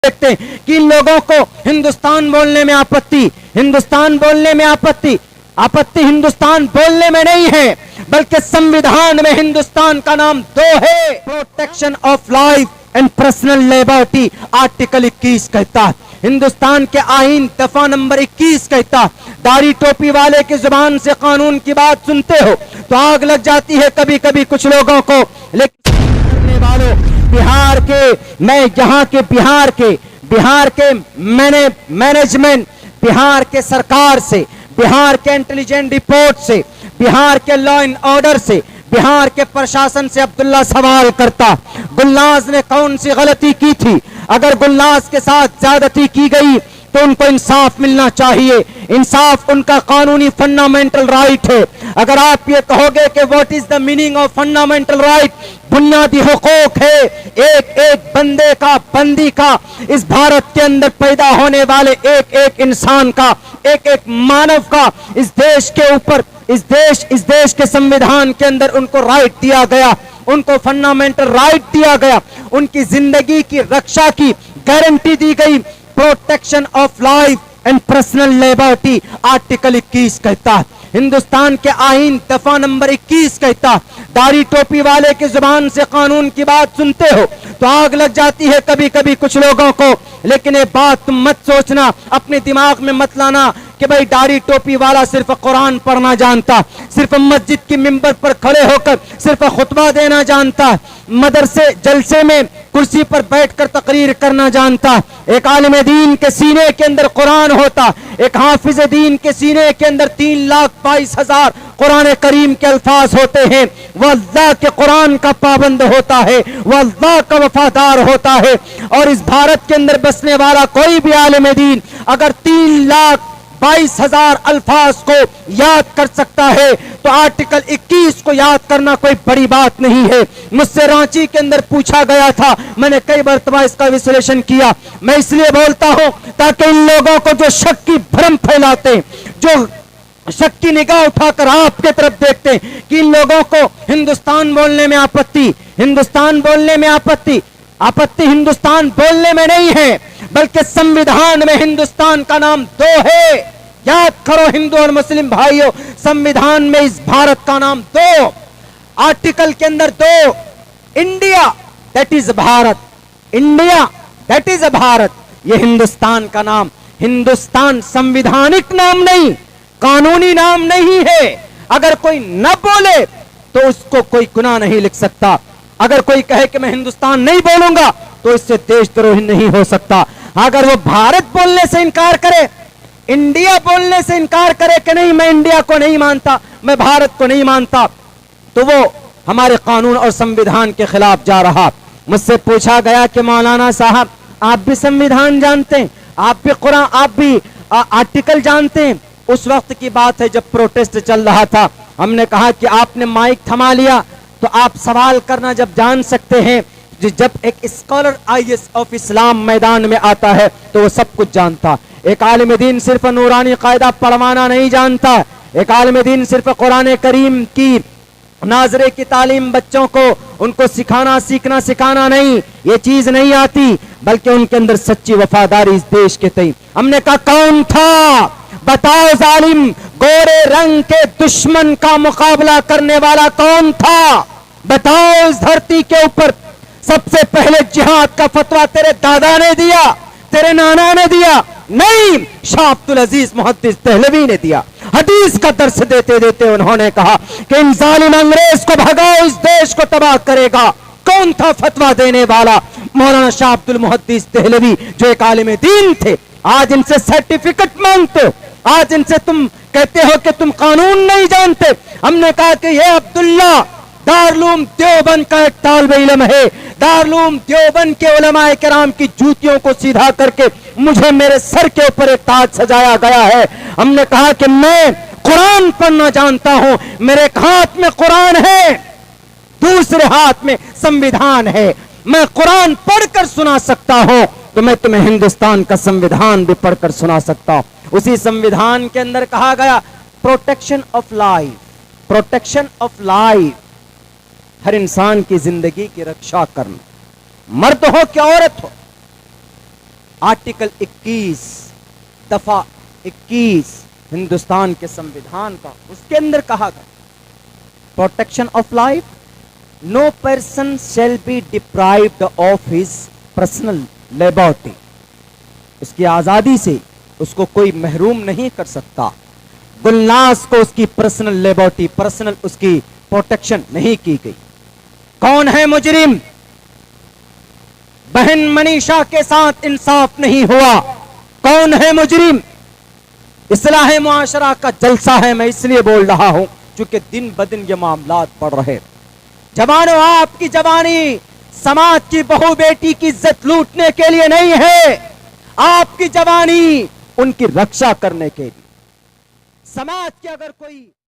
देखते हैं कि इन लोगों को हिंदुस्तान बोलने में आपत्ति, हिंदुस्तान बोलने में आपत्ति हिंदुस्तान बोलने में नहीं है, बल्कि संविधान में हिंदुस्तान का नाम 2 है। Protection of life and personal liberty article 21 कहता है, हिंदुस्तान के आईन दफा नंबर 21 कहता है, दाढ़ी टोपी वाले की जुबान से कानून की बात सुनते हो तो आग लग जाती है कभी कभी कुछ लोगों को। लेकिन करने वालों, बिहार के, मैं यहाँ के बिहार के मैनेजमेंट, बिहार के सरकार से, बिहार के इंटेलिजेंस रिपोर्ट से, बिहार के लॉ एंड ऑर्डर से, बिहार के प्रशासन से अब्दुल्ला सवाल करता, गुलनाज ने कौन सी गलती की थी? अगर गुलनाज के साथ ज्यादती की गई तो उनको इंसाफ मिलना चाहिए, इंसाफ उनका कानूनी फंडामेंटल राइट है। अगर आप ये कहोगे कि what is the meaning of fundamental right, बुनियादी हुकूक है एक एक बंदे का, बंदी का, इस भारत के अंदर पैदा होने वाले एक एक इंसान का, एक एक मानव का, इस देश के ऊपर, इस देश के संविधान के अंदर उनको राइट दिया गया, उनको फंडामेंटल राइट दिया गया, उनकी जिंदगी की रक्षा की गारंटी दी गई। Protection of life and personal liberty article 21 कहता है, हिंदुस्तान के आईन दफा नंबर 21 कहता है, दाढ़ी टोपी वाले की जुबान से कानून की बात सुनते हो तो आग लग जाती है कभी कभी कुछ लोगों को। लेकिन ये बात तुम मत सोचना, अपने दिमाग में मत लाना कि भाई दाढ़ी टोपी वाला सिर्फ कुरान पढ़ना जानता, सिर्फ मस्जिद की मिंबर पर खड़े होकर सिर्फ खुतबा देना जानता, मदरसे जलसे में कुर्सी पर बैठकर तकरीर करना जानता। एक आलिम दीन के सीने के अंदर कुरान होता, एक हाफिज दीन के सीने के अंदर 3,22,000 कुरान करीम के अल्फाज होते हैं। वह अल्लाह के कुरान का पाबंद होता है, वह अल्लाह का वफादार होता है। और इस भारत के अंदर बसने वाला कोई भी आलिम दीन अगर 3,22,000 अल्फाज को याद कर सकता है तो आर्टिकल 21 को याद करना कोई बड़ी बात नहीं है। मुझसे रांची के अंदर पूछा गया था, मैंने कई मरतबा इसका विश्लेषण किया। मैं इसलिए बोलता हूं ताकि इन लोगों को जो शक की भ्रम फैलाते, जो शक की निगाह उठाकर आपके तरफ देखते कि इन लोगों को हिंदुस्तान बोलने में आपत्ति, हिंदुस्तान बोलने में आपत्ति हिंदुस्तान बोलने में नहीं है, बल्कि संविधान में हिंदुस्तान का नाम 2 है। याद करो हिंदू और मुस्लिम भाइयों, संविधान में इस भारत का नाम 2, आर्टिकल के अंदर 2, India that is Bharat, India that is Bharat, ये हिंदुस्तान का नाम। हिंदुस्तान संविधानिक नाम नहीं, कानूनी नाम नहीं है। अगर कोई न बोले तो उसको कोई गुनाह नहीं लिख सकता। अगर कोई कहे कि मैं हिंदुस्तान नहीं बोलूंगा तो इससे देशद्रोही नहीं हो सकता। अगर वो भारत बोलने से इनकार करे, इंडिया बोलने से इनकार करे कि नहीं मैं इंडिया को नहीं मानता, मैं भारत को नहीं मानता, तो वो हमारे कानून और संविधान के खिलाफ जा रहा। मुझसे पूछा गया कि मौलाना साहब आप भी संविधान जानते हैं, आप भी कुरान, आप भी आर्टिकल जानते हैं। उस वक्त की बात है जब प्रोटेस्ट चल रहा था। हमने कहा कि आपने माइक थमा लिया तो आप सवाल करना जब जान सकते हैं, जब एक स्कॉलर IAS ऑफ इस्लाम मैदान में आता है तो वो सब कुछ जानता। एक आलिम दीन सिर्फ नूरानी कायदा पढ़वाना नहीं जानता, एक आलिम दीन सिर्फ कुरान करीम की नाजरे की तालीम बच्चों को उनको सिखाना, सीखना, सिखाना नहीं, ये चीज नहीं आती, बल्कि उनके अंदर सच्ची वफादारी इस देश के तई। हमने कहा कौन था बताओ जालिम, गोरे रंग के दुश्मन का मुकाबला करने वाला कौन था बताओ। इस धरती के ऊपर सबसे पहले जिहाद का फतवा तेरे दादा ने दिया, तेरे नाना ने दिया? नहीं, शाह अब्दुल अजीज मुहद्दिस दहलवी ने दिया। हदीस का दर्स देते देते उन्होंने कहा कि इन जालिम अंग्रेज को भगाओ, इस देश को तबाह करेगा। कौन था फतवा देने वाला? मौलाना शाह अब्दुल मुहद्दिस दहलवी, जो एक आलिम दीन थे। आज इनसे सर्टिफिकेट मांगते हो, आज इनसे तुम कहते हो कि तुम कानून नहीं जानते। हमने कहा कि ये अब्दुल्ला दारुल देवबंद का एक तालिब इल्म है, दारुल देवबंद के उलमाए किराम की जूतियों को सीधा करके मुझे मेरे सर के ऊपर एक ताज सजाया गया है। हमने कहा कि मैं कुरान पढ़ना जानता हूं, मेरे एक हाथ में कुरान है, दूसरे हाथ में संविधान है, मैं कुरान पढ़कर सुना सकता हूं, तो मैं तुम्हें हिंदुस्तान का संविधान भी पढ़कर सुना सकता हूं। उसी संविधान के अंदर कहा गया protection of life, protection of life, हर इंसान की जिंदगी की रक्षा करना, मर्द हो कि औरत हो, आर्टिकल 21 दफा 21 हिंदुस्तान के संविधान का, उसके अंदर कहा गया protection of life, no person shall be deprived of his personal liberty, उसकी आजादी से उसको कोई महरूम नहीं कर सकता, गुलनाज को उसकी पर्सनल लिबर्टी, पर्सनल उसकी प्रोटेक्शन नहीं की गई। कौन है मुजरिम? बहन मनीषा के साथ इंसाफ नहीं हुआ, कौन है मुजरिम? इस्लाह मुआशरा का जलसा है, मैं इसलिए बोल रहा हूं क्योंकि दिन ब दिन ये मामलात बढ़ रहे। जवानों, आपकी जवानी समाज की बहू बेटी की इज्जत लूटने के लिए नहीं है, आपकी जवानी उनकी रक्षा करने के लिए। समाज के अगर कोई